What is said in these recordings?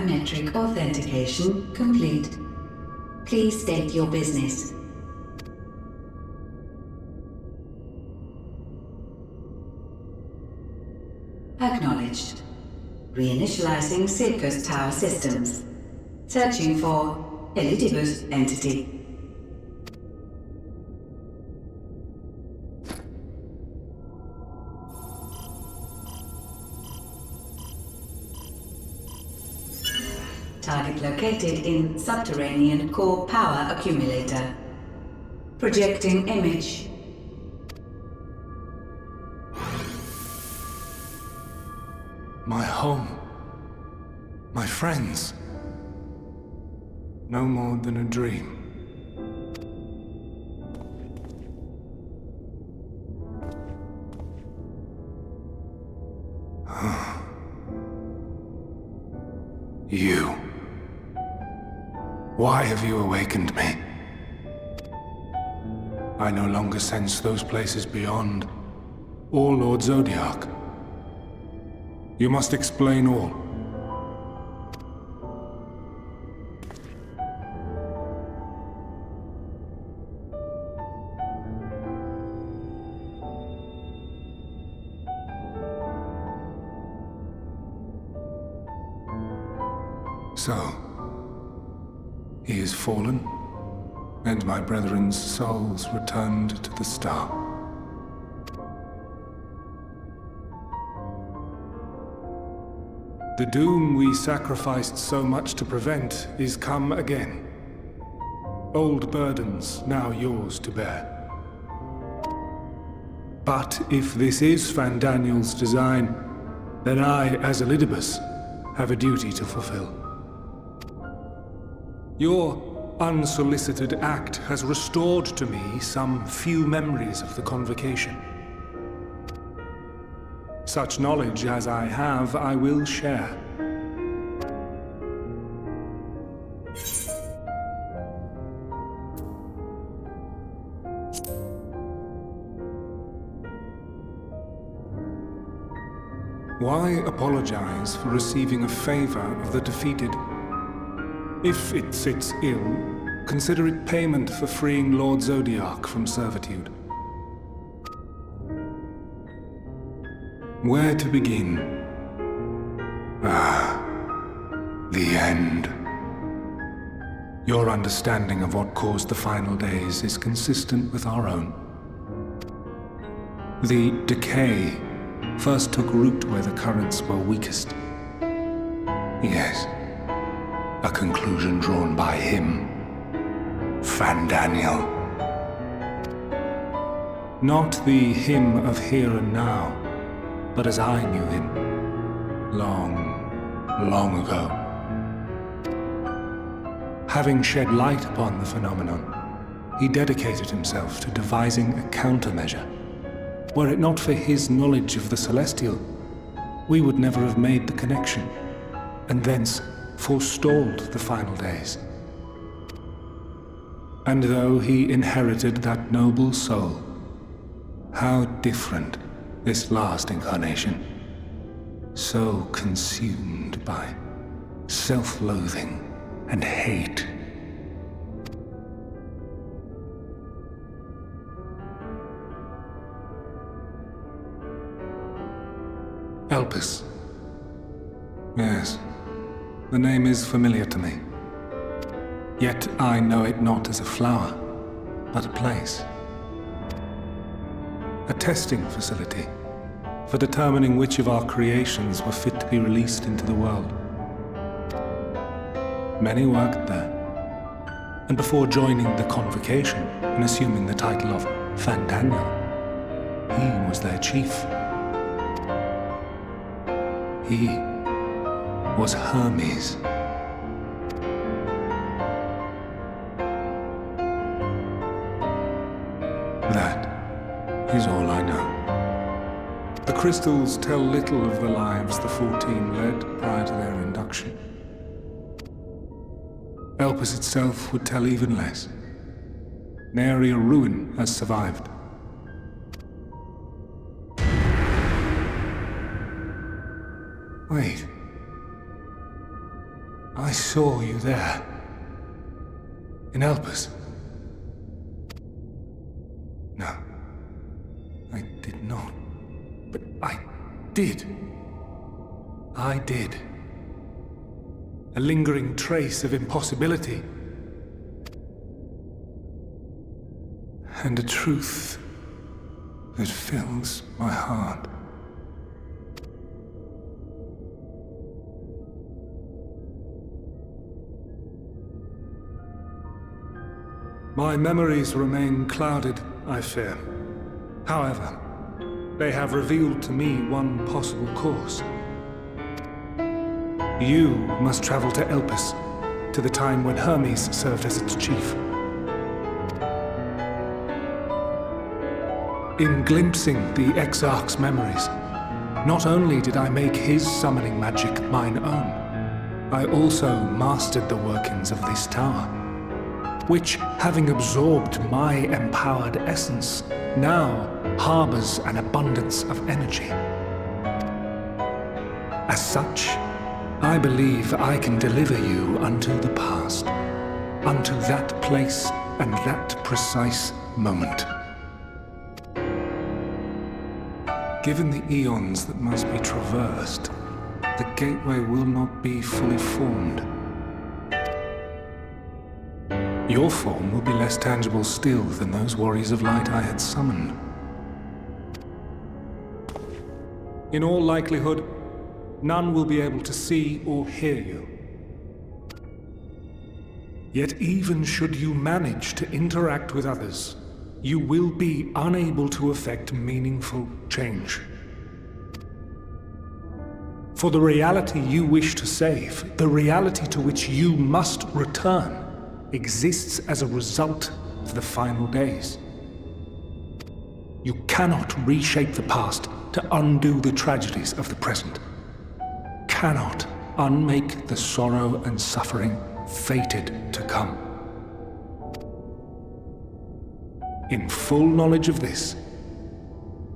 Biometric authentication complete. Please state your business. Acknowledged. Reinitializing Circus Tower systems. Searching for Elidibus entity. Target located in subterranean core power accumulator. Projecting image. My home. My friends. No more than a dream. You. Why have you awakened me? I no longer sense those places beyond, or Lord Zodiac. You must explain all. So, he is fallen, and my brethren's souls returned to the star. The doom we sacrificed so much to prevent is come again. Old burdens now yours to bear. But if this is Fandaniel's design, then I, as Elidibus, have a duty to fulfill. Your unsolicited act has restored to me some few memories of the convocation. Such knowledge as I have, I will share. Why apologize for receiving a favor of the defeated? If it sits ill, consider it payment for freeing Lord Zodiac from servitude. Where to begin? The end. Your understanding of what caused the final days is consistent with our own. The decay first took root where the currents were weakest. Yes. A conclusion drawn by him, Fandaniel. Not the him of here and now, but as I knew him, long ago. Having shed light upon the phenomenon, he dedicated himself to devising a countermeasure. Were it not for his knowledge of the Celestial, we would never have made the connection, and thence forestalled the final days. And though he inherited that noble soul, how different this last incarnation, so consumed by self-loathing and hate. Elpis. Yes. The name is familiar to me. Yet I know it not as a flower, but a place. A testing facility for determining which of our creations were fit to be released into the world. Many worked there, and before joining the convocation and assuming the title of Fandaniel, he was their chief. He was Hermes. That is all I know. The crystals tell little of the lives the 14 led prior to their induction. Elpis itself would tell even less. Nary a ruin has survived. Wait. saw you there. In Elpis. No. I did not. But I did. I did. A lingering trace of impossibility. And a truth that fills my heart. My memories remain clouded, I fear. However, they have revealed to me one possible course. You must travel to Elpis, to the time when Hermes served as its chief. In glimpsing the Exarch's memories, not only did I make his summoning magic mine own, I also mastered the workings of this tower, which, having absorbed my empowered essence, now harbors an abundance of energy. As such, I believe I can deliver you unto the past, unto that place and that precise moment. Given the eons that must be traversed, the gateway will not be fully formed. Your form will be less tangible still than those warriors of light I had summoned. In all likelihood, none will be able to see or hear you. Yet even should you manage to interact with others, you will be unable to effect meaningful change. For the reality you wish to save, the reality to which you must return, exists as a result of the final days. You cannot reshape the past to undo the tragedies of the present. Cannot unmake the sorrow and suffering fated to come. In full knowledge of this,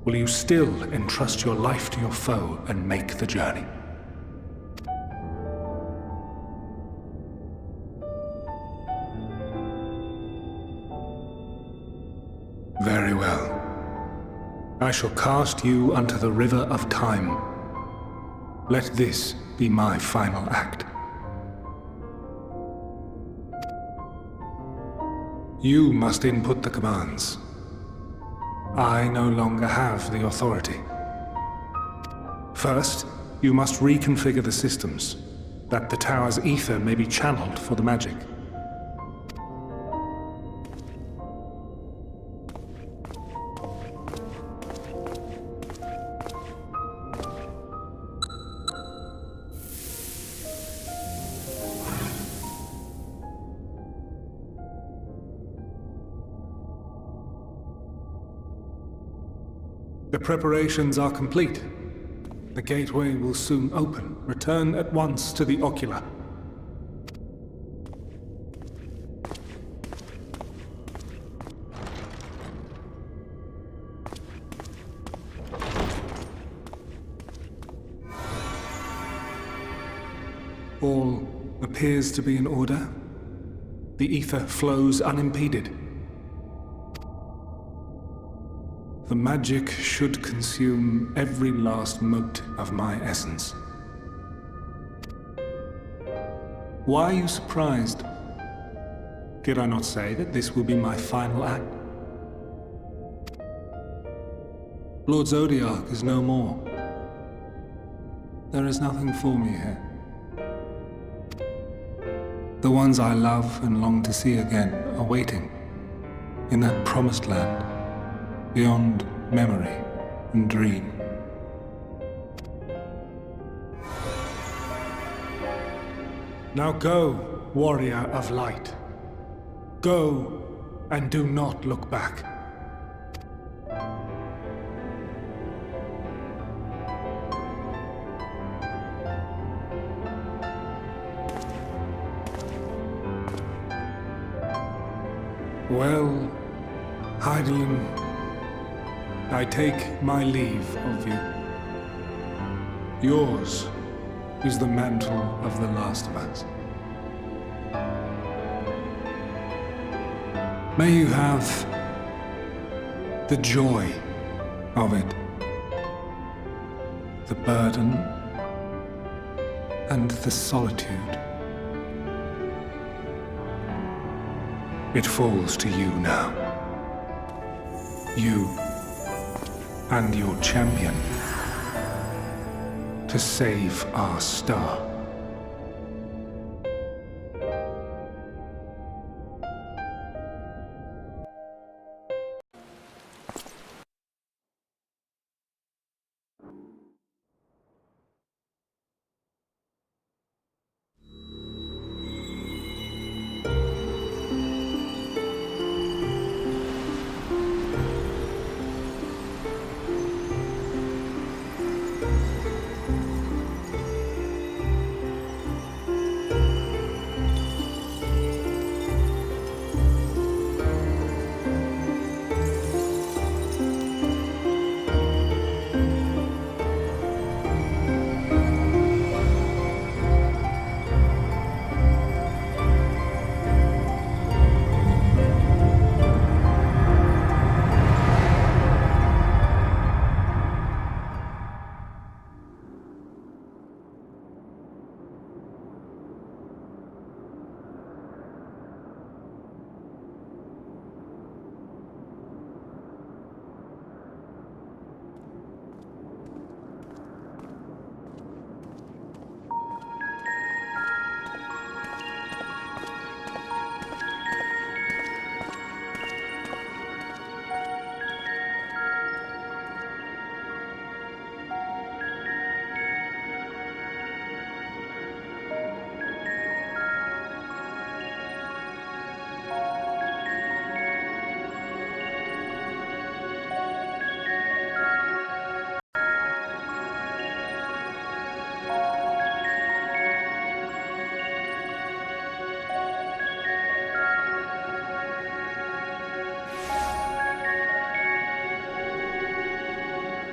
will you still entrust your life to your foe and make the journey? Very well. I shall cast you unto the river of time. Let this be my final act. You must input the commands. I no longer have the authority. First, you must reconfigure the systems, that the tower's ether may be channeled for the magic. The preparations are complete. The gateway will soon open. Return at once to the ocular. All appears to be in order. The ether flows unimpeded. The magic should consume every last mote of my essence. Why are you surprised? Did I not say that this will be my final act? Lord Zodiac is no more. There is nothing for me here. The ones I love and long to see again are waiting in that promised land, beyond memory and dream. Now go, warrior of light. Go, and do not look back. Well, Hythlodaeus, I take my leave of you. Yours is the mantle of the last of us. May you have the joy of it, the burden and the solitude. It falls to you now. You and your champion to save our star.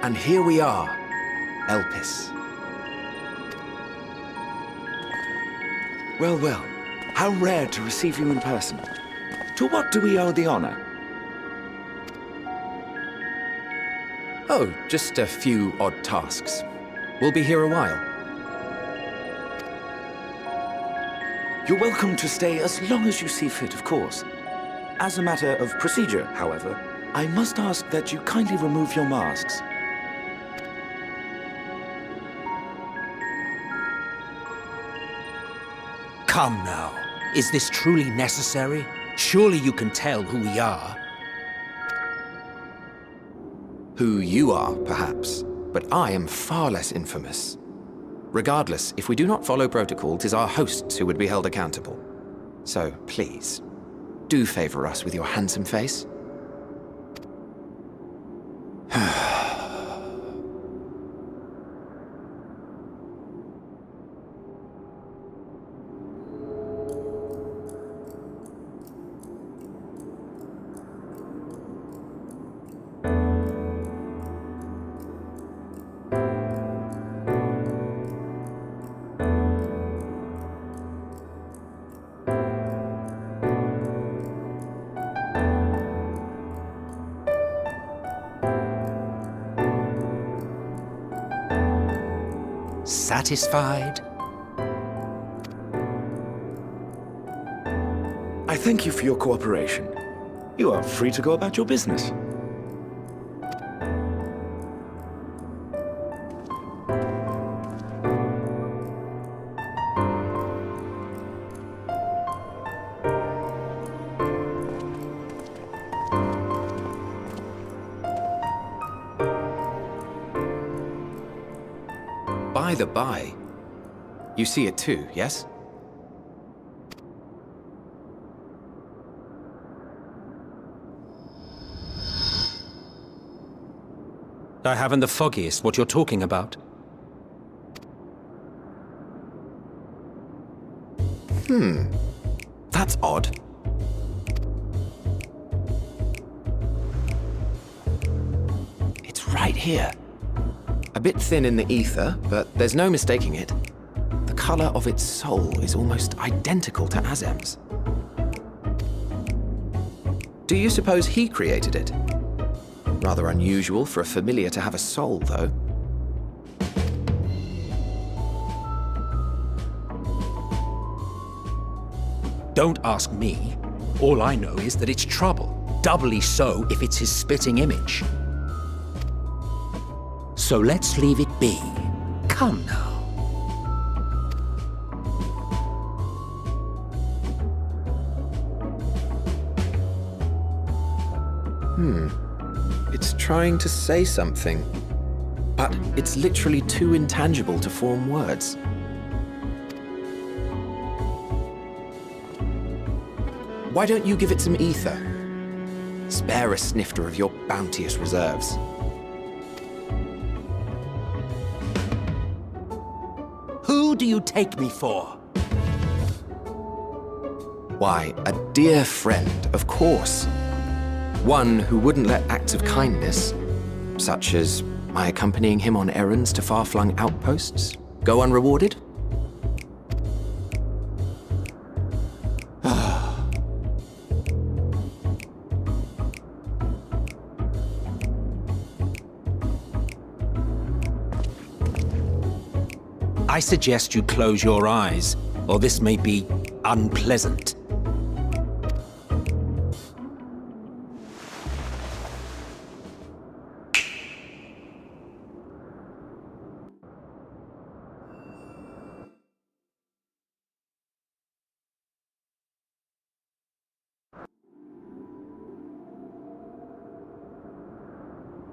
And here we are, Elpis. Well, well, how rare to receive you in person. To what do we owe the honor? Oh, just a few odd tasks. We'll be here a while. You're welcome to stay as long as you see fit, of course. As a matter of procedure, however, I must ask that you kindly remove your masks. Come now. Is this truly necessary? Surely you can tell who we are. Who you are, perhaps, but I am far less infamous. Regardless, if we do not follow protocol, 'tis our hosts who would be held accountable. So, please, do favor us with your handsome face. Satisfied? I thank you for your cooperation. You are free to go about your business. By the by, you see it too, yes? I haven't the foggiest what you're talking about. That's odd. It's right here. A bit thin in the ether, but there's no mistaking it. The color of its soul is almost identical to Azem's. Do you suppose he created it? Rather unusual for a familiar to have a soul, though. Don't ask me. All I know is that it's trouble. Doubly so if it's his spitting image. So let's leave it be. Come now. It's trying to say something, but it's literally too intangible to form words. Why don't you give it some ether? Spare a snifter of your bounteous reserves. Who do you take me for? Why, a dear friend, of course. One who wouldn't let acts of kindness, such as my accompanying him on errands to far-flung outposts, go unrewarded? I suggest you close your eyes, or this may be unpleasant.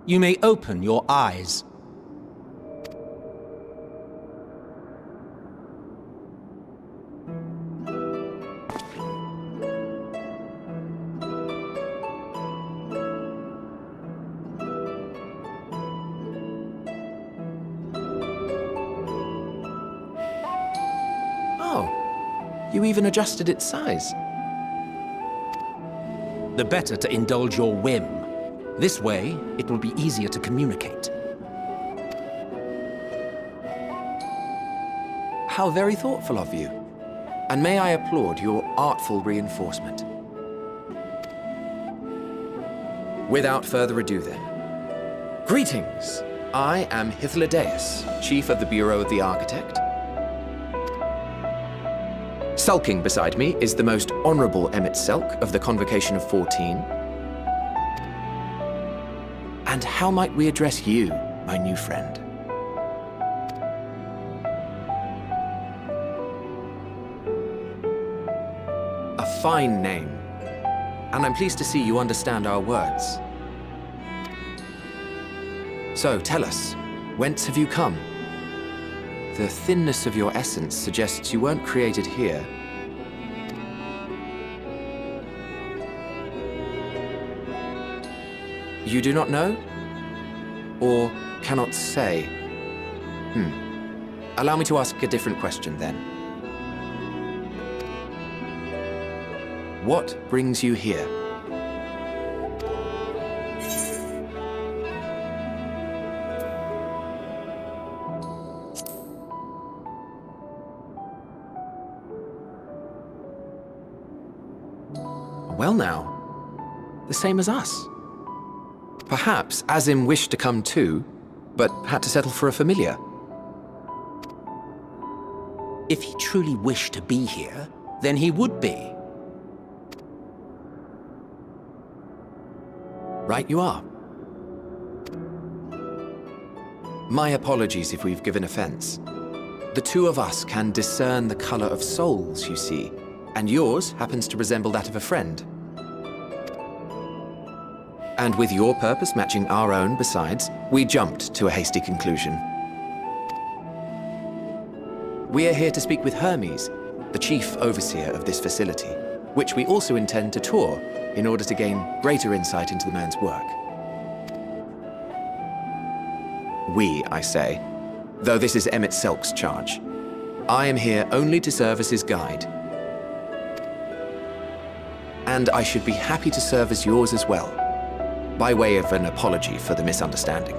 You may open your eyes. Oh, you even adjusted its size. The better to indulge your whim. This way, it will be easier to communicate. How very thoughtful of you. And may I applaud your artful reinforcement. Without further ado then. Greetings! I am Hythlodaeus, Chief of the Bureau of the Architect. Sulking beside me is the most honorable Emet-Selch of the Convocation of 14. And how might we address you, my new friend? A fine name. And I'm pleased to see you understand our words. So, tell us, whence have you come? The thinness of your essence suggests you weren't created here. You do not know? Or cannot say? Allow me to ask a different question then. What brings you here? Well now, the same as us. Perhaps Azim wished to come too, but had to settle for a familiar. If he truly wished to be here, then he would be. Right you are. My apologies if we've given offense. The two of us can discern the color of souls, you see, and yours happens to resemble that of a friend. And with your purpose matching our own besides, we jumped to a hasty conclusion. We are here to speak with Hermes, the chief overseer of this facility, which we also intend to tour in order to gain greater insight into the man's work. We, I say, though this is Emet-Selch's charge. I am here only to serve as his guide. And I should be happy to serve as yours as well, by way of an apology for the misunderstanding.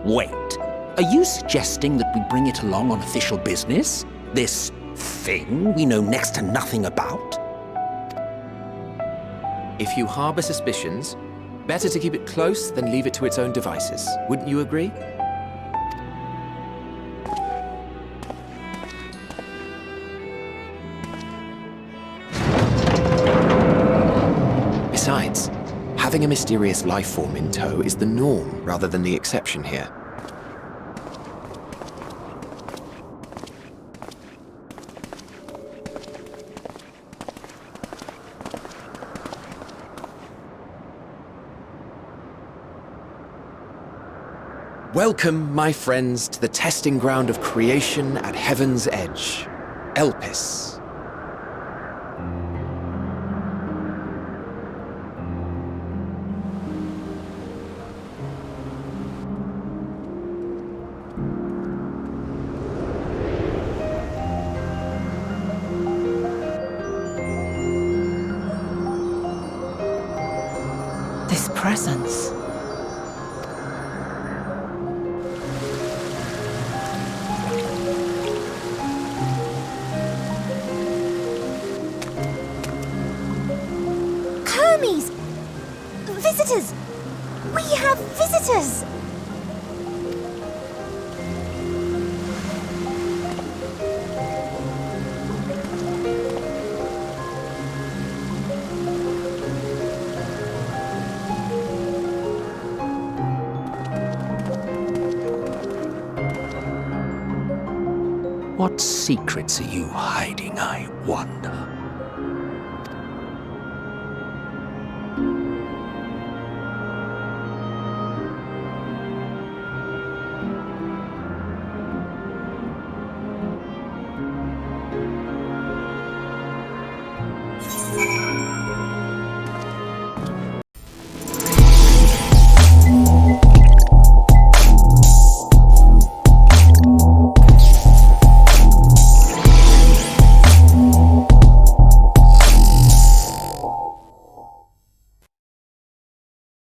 Wait, are you suggesting that we bring it along on official business? This thing we know next to nothing about? If you harbor suspicions, better to keep it close than leave it to its own devices. Wouldn't you agree? Besides, having a mysterious life form in tow is the norm rather than the exception here. Welcome, my friends, to the testing ground of creation at Heaven's Edge, Elpis. This presence. Hermes! Visitors! We have visitors! What secrets are you hiding, I wonder?